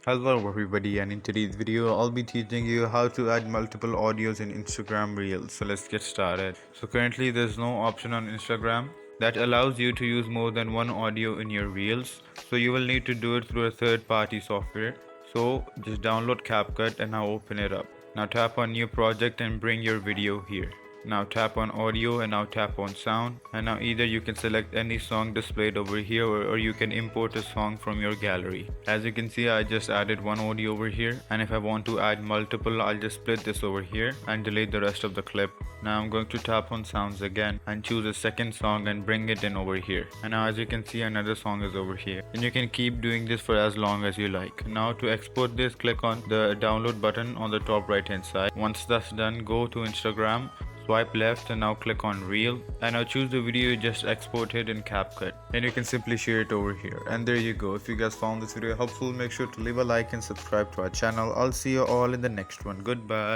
Hello everybody, and in today's video I'll be teaching you how to add multiple audios in Instagram Reels. So let's get started. So currently there's no option on Instagram that allows you to use more than one audio in your Reels. So you will need to do it through a third party software. So just download CapCut and now open it up. Now tap on new project and bring your video here. Now tap on audio and now tap on sound, and now either you can select any song displayed over here, or you can import a song from your gallery. As you can see, I just added one audio over here, and if I want to add multiple, I'll just split this over here and delete the rest of the clip. Now I'm going to tap on sounds again and choose a second song and bring it in over here. And now as you can see, another song is over here. And you can keep doing this for as long as you like. Now to export this, click on the download button on the top right hand side. Once that's done, go to Instagram, swipe left and now click on Reel, and now choose the video you just exported in CapCut, and you can simply share it over here. And there you go. If you guys found this video helpful, make sure to leave a like and subscribe to our channel. I'll see you all in the next one. Goodbye.